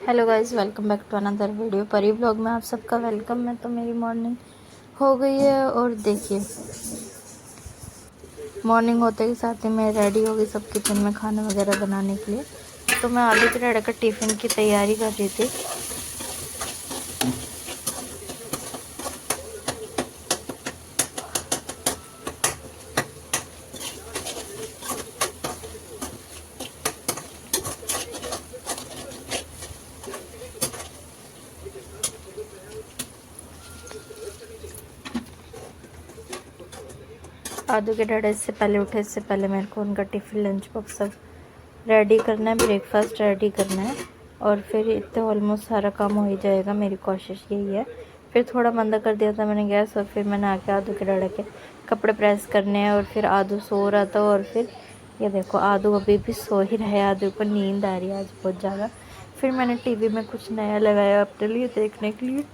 Hello guys, welcome back to another video. Pari blog में आप सबका वेलकम है। तो मेरी मॉर्निंग हो गई है और देखिए मॉर्निंग होते के साथ ही मैं रेडी हो गई सब किचन में खाना वगैरह बनाने के लिए। तो मैं आलू के डंडे का टिफ़िन की तैयारी कर रही थी। आलू के डंडे से पहले उठे, इससे पहले मेरे को उनका टिफ़िन लंच बॉक्स सब रेडी करना है, ब्रेकफास्ट रेडी करना है और फिर इतने ऑलमोस्ट सारा काम हो ही जाएगा। मेरी कोशिश यही है। फिर थोड़ा मंदा कर दिया था मैंने गैस और फिर मैंने आके आदू के डंडे के कपड़े प्रेस करने हैं और फिर आदू सो रहा था और फिर ये देखो आदू अभी भी सो ही रहा है। आदू को नींद आ रही है आज बहुत ज़्यादा। फिर मैंने टीवी में कुछ नया लगाया अपने लिए देखने के लिए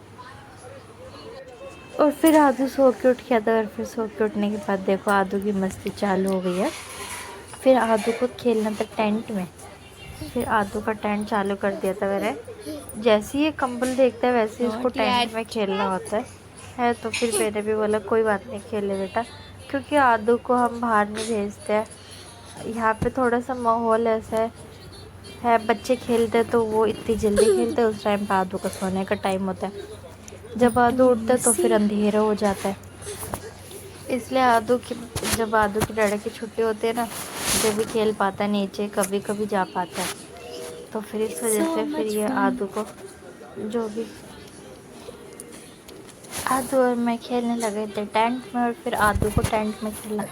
और फिर आदू सो के उठ गया था और फिर सो के उठने के बाद देखो आदू की मस्ती चालू हो गई है। फिर आदू को खेलना था टेंट में। फिर आदू का टेंट चालू कर दिया था मैंने। जैसे ही ये कंबल देखता है वैसे ही उसको टेंट में खेलना होता है। तो फिर मैंने भी बोला कोई बात नहीं, खेले बेटा, क्योंकि आदू को हम बाहर नहीं भेजते हैं। यहाँ पे थोड़ा सा माहौल ऐसा है बच्चे खेलते तो वो इतनी जल्दी खेलते हैं। उस टाइम पे आदू का सोने का टाइम होता है। जब आदू उठता है तो फिर अंधेरा हो जाता है। इसलिए जब आदू की डंडे की छुट्टी होती है ना, जब भी खेल पाता है नीचे, कभी कभी जा पाता है। तो फिर इस वजह से फिर ये आदू को जो भी आदू और मैं खेलने लगे थे टेंट में और फिर आदू को टेंट में खेलना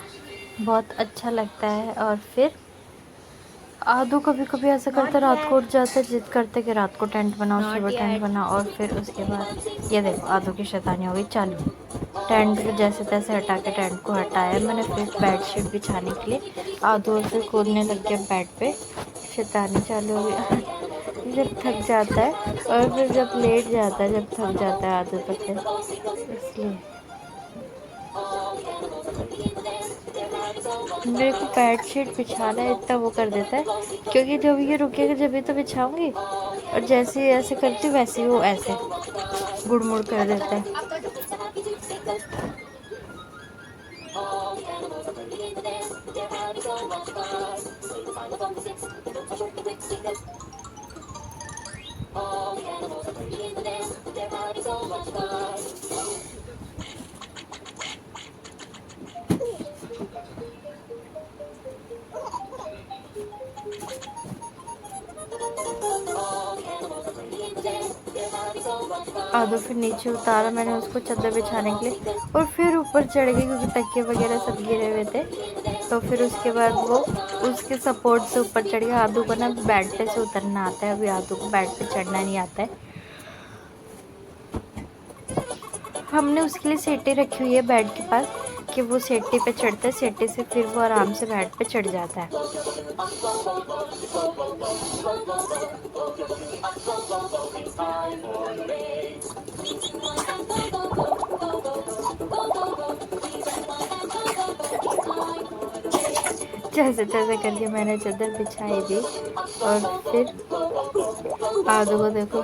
बहुत अच्छा लगता है। और फिर आदू कभी कभी ऐसा करता रात को उठ जाता है, जिद करते कि रात को टेंट बनाओ, सुबह टेंट बनाओ। और फिर उसके बाद ये देखो आदू की शैतानी हो गई चालू। टेंट को जैसे तैसे हटा के टेंट को हटाया मैंने। फिर बेडशीट बिछाने के लिए आदू फिर कूदने लग गया बेड पे। शैतानी चालू हो गई। जब थक जाता है और फिर जब लेट जाता है, जब थक जाता है आदू तो फिर इसलिए मेरे को बेडशीट बिछाना इतना वो कर देता है, क्योंकि जब ये रुकेगा जब भी तो बिछाऊंगी और जैसे ही ऐसे करती हूँ वैसे ही वो ऐसे गुड़मुड़ कर देता है। आदू फिर नीचे उतारा मैंने उसको चादर बिछाने के लिए और फिर ऊपर चढ़ गई, क्योंकि तकिए वगैरह सब गिरे हुए थे। तो फिर उसके बाद वो उसके सपोर्ट से ऊपर चढ़ गया। आदू को ना बेड पे से उतरना आता है, अभी आदू को बेड पे चढ़ना नहीं आता है। हमने उसके लिए सेटी रखी हुई है बेड के पास कि वो सेटी पे चढ़ता है, सेटी से फिर वो आराम से बेड पे चढ़ जाता है। जैसे तैसे करके मैंने चादर बिछाई दी और फिर आदू को देखो,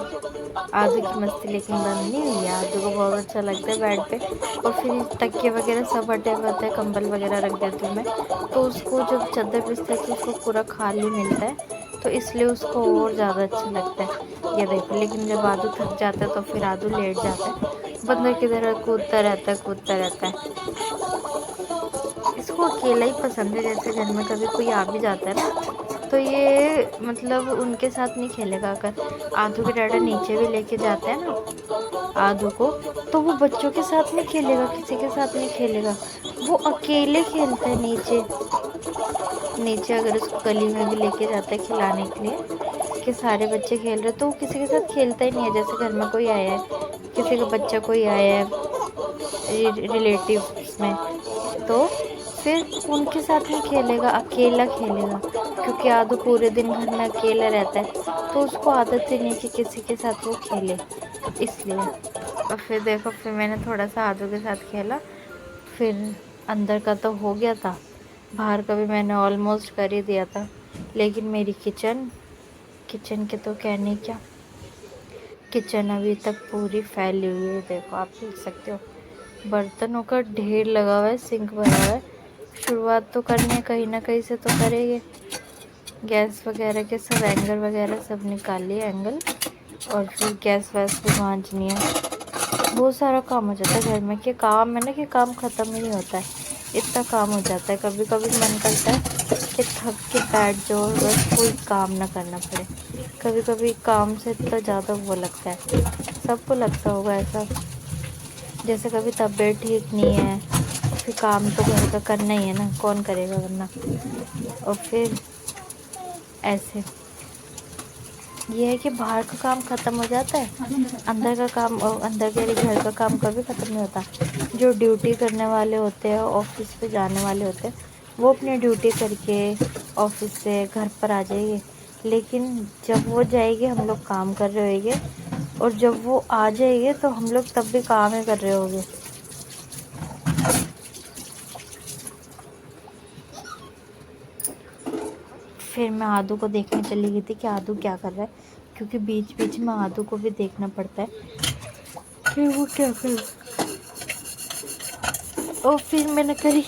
आदू की मस्ती लेकिन बंद नहीं हुई है। आदू को बहुत अच्छा लगता है बेड पे। और फिर तकिए वगैरह सब हटे हुए होते हैं, कंबल वगैरह रख देती हूँ मैं। तो उसको जब चादर बिछते है तो उसको पूरा खाली मिलता है, तो इसलिए उसको और ज़्यादा अच्छा लगता है। ये देखो, लेकिन जब आदू थक जाता है तो फिर आदू लेट जाता है, बंदर की तरह कूदता रहता है कूदता रहता है। इसको अकेला ही पसंद है। जैसे घर में कभी कोई आ भी जाता है ना, तो ये मतलब उनके साथ नहीं खेलेगा। अगर आदू के डैडा नीचे भी लेके जाते हैं ना आदू को, तो वो बच्चों के साथ नहीं खेलेगा, किसी के साथ नहीं खेलेगा, वो अकेले खेलता है नीचे। नीचे अगर उसको गली में भी लेके जाता है खिलाने के लिए कि सारे बच्चे खेल रहे, तो वो किसी के साथ खेलता ही नहीं है। जैसे घर में कोई आया है, किसी का बच्चा कोई आया है रिलेटिव्स में, तो फिर उनके साथ नहीं खेलेगा, अकेला खेलेगा। क्योंकि आदू पूरे दिन घर में अकेला रहता है, तो उसको आदत ही नहीं कि किसी के साथ वो खेले, इसलिए। और फिर देखो, फिर मैंने थोड़ा सा आदू के साथ खेला। फिर अंदर का तो हो गया था, बाहर का भी मैंने ऑलमोस्ट कर ही दिया था। लेकिन मेरी किचन के तो कहने क्या, किचन अभी तक पूरी फैली हुई है, देखो आप देख सकते हो, बर्तनों का ढेर लगा हुआ है, सिंक भरा हुआ है। शुरुआत तो करनी है, कहीं ना कहीं से तो करेंगे। गैस वगैरह के सब एंगल वगैरह सब निकाल लिए एंगल, और फिर गैस वैस भी मांजनी है। बहुत सारा काम हो जाता है घर में, कि काम है ना कि काम ख़त्म ही नहीं होता है, इतना काम हो जाता है। कभी कभी मन करता है कि थक के बैठ जाओ, बस कोई काम ना करना पड़े। कभी कभी काम से इतना ज़्यादा वो लगता है, सबको लगता होगा ऐसा। जैसे कभी तबीयत ठीक नहीं है, फिर काम तो घर का करना ही है ना, कौन करेगा वरना। और फिर ऐसे ये है कि बाहर का काम ख़त्म हो जाता है, अंदर का काम, और अंदर के घर का काम कभी ख़त्म नहीं होता। जो ड्यूटी करने वाले होते हैं, ऑफिस पे जाने वाले होते हैं, वो अपनी ड्यूटी करके ऑफिस से घर पर आ जाएंगे। लेकिन जब वो जाएंगे हम लोग काम कर रहे होंगे, और जब वो आ जाएंगे तो हम लोग तब भी काम ही कर रहे होंगे। फिर मैं आदू को देखने चली गई थी कि आदू क्या कर रहा है, क्योंकि बीच बीच में आदू को भी देखना पड़ता है कि वो क्या कर रहा है। और फिर मैंने करी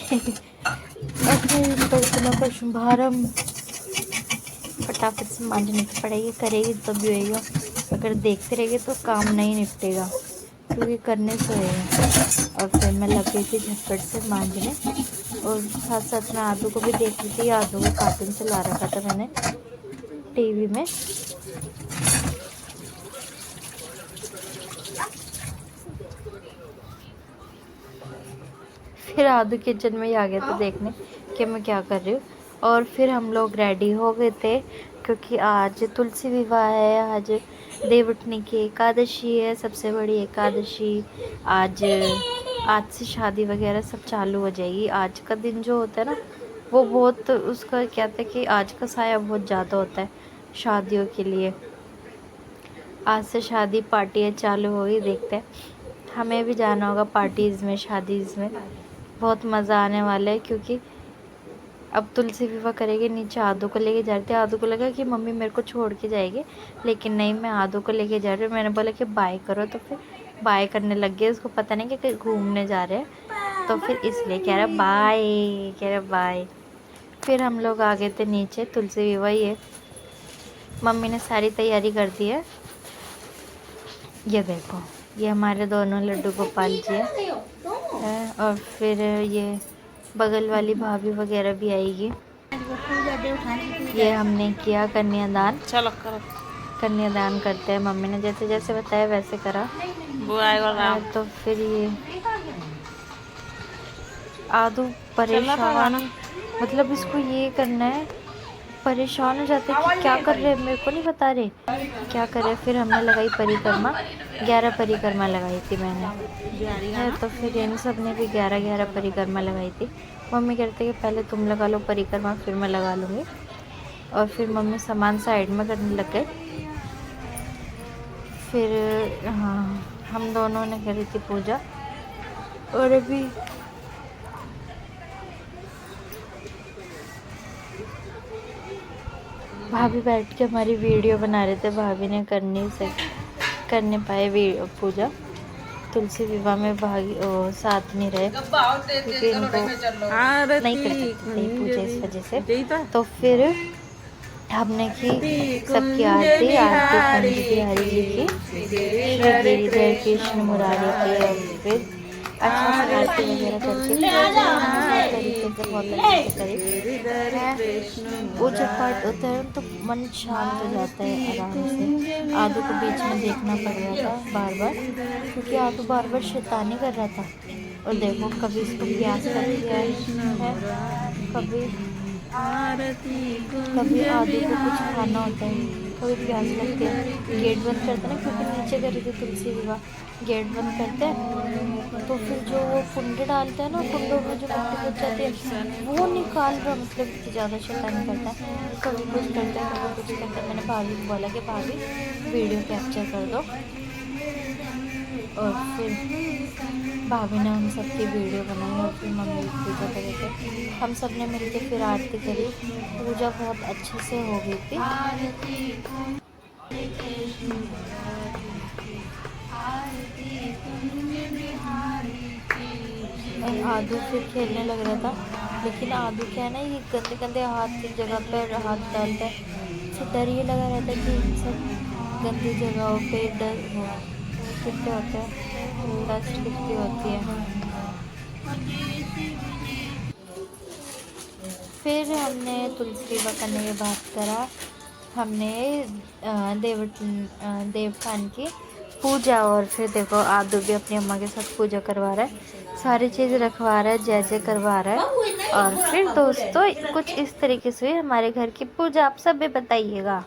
अपने बर्तनों का शुभारम्भ। फटाफट से मांजनी तो पड़ेगी, करेगी तभी होएगा। अगर देखते रहेंगे तो काम नहीं निपटेगा, क्योंकि करने से होएगा। और फिर मैं लग गई थी झटपट से मांजने, और साथ साथ मैं आदू को भी देख रही थी। आदू को कार्टून चला रखा था मैंने टीवी में। फिर आदू किचन में ही आ गया था देखने कि मैं क्या कर रही हूँ। और फिर हम लोग रेडी हो गए थे, क्योंकि आज तुलसी विवाह है, आज देवउठनी की एकादशी है, सबसे बड़ी एकादशी। आज से शादी वगैरह सब चालू हो जाएगी। आज का दिन जो होता है ना, वो बहुत, उसका क्या था कि आज का साया बहुत ज़्यादा होता है शादियों के लिए। आज से शादी पार्टियाँ चालू हो गई, देखते हैं। हमें भी जाना होगा पार्टीज़ में, शादीज़ में, बहुत मज़ा आने वाला है। क्योंकि अब तुलसी विवाह करेंगे, नीचे आदू को लेके जा रहे थे। आदू को लगा कि मम्मी मेरे को छोड़ के जाएगी, लेकिन नहीं, मैं आदू को लेके जा रही हूँ। मैंने बोला कि बाय करो, तो फिर बाय करने लग गए। उसको पता नहीं कि कहीं घूमने जा रहे हैं, तो फिर इसलिए कह रहा बाय, कह रहा बाय। फिर हम लोग आ गए थे नीचे, तुलसी विवाह ये मम्मी ने सारी तैयारी कर दी है। ये देखो, ये हमारे दोनों लड्डू गोपाल जी है। और फिर ये बगल वाली भाभी वगैरह भी आएगी। ये हमने किया कन्यादान। चलो करो, कन्यादान करते हैं। मम्मी ने जैसे जैसे बताया वैसे करा। तो फिर ये आदू परेशान, मतलब इसको ये करना है, परेशान हो जाते हैं कि क्या कर रहे हैं, मेरे को नहीं बता रहे क्या कर रहे। फिर हमने लगाई परिक्रमा, 11 परिक्रमा लगाई थी मैंने है। तो फिर इन सब ने भी 11 परिक्रमा लगाई थी। मम्मी कहते कि पहले तुम लगा लो परिक्रमा, फिर मैं लगा लूँगी। और फिर मम्मी सामान साइड में करने लग गए। फिर हाँ, हम दोनों ने करी थी पूजा। और अभी भाभी बैठ के हमारी वीडियो बना रहे थे। भाभी ने करने पाए पूजा। तुलसी विवाह में साथ नहीं रहे, क्योंकि इनको नहीं कर सकते थे पूजा इस वजह से। तो फिर हमने की सबकी आरती पंडित बिहारी जी की, श्री गिरिधर कृष्ण मुरारी की। और फिर अच्छा से आरती वगैरह करके तरीके से बहुत अच्छे से करी। पूजा पाठ होता है तो मन शांत हो जाता है आराम से। आदू को बीच में देखना पड़ रहा था बार बार, क्योंकि आदू बार बार शैतानी कर रहा था। और देखो, कभी इसको प्यास लग गया है, कभी आदू को कुछ खाना होता है, कभी प्यास लगती है। गेट बंद करते हैं ना, क्योंकि नीचे करी थी तुलसी विवाह, गेट बंद करते हैं तो फिर जो वो कुंडे डालते हैं ना, कुंडों में जो मिट्टी बच जाती है वो निकाल रहा, मतलब इतनी ज़्यादा शैतानी करता है। कभी कुछ करता है, कभी कुछ करता है। मैंने भाभी को बोला कि भाभी वीडियो कैप्चर कर दो, और फिर भाभी ने हम सब की वीडियो बनाई। और फिर मम्मी की पूजा करे थे, हम सब ने मिलकर फिर आरती करी। पूजा बहुत अच्छे से हो गई थी। और आदू फिर खेलने लग रहा था, लेकिन आदू क्या है ना, ये गंदे गंदे हाथ की जगह पर हाथ डालता है। इसे डर ये लगा रहता है कि इन सब गंदी जगहों पे कितने होते हैं, डस्ट कितनी होती है। फिर हमने तुलसी विवाह करने के बाद करा हमने देवतान की पूजा। और फिर देखो आदू भी अपनी अम्मा के साथ पूजा करवा रहा है, सारी चीज़ रखवा रहा है, जैसे करवा रहा है। और फिर दोस्तों कुछ इस तरीके से हुई हमारे घर की पूजा, आप सब भी बताइएगा।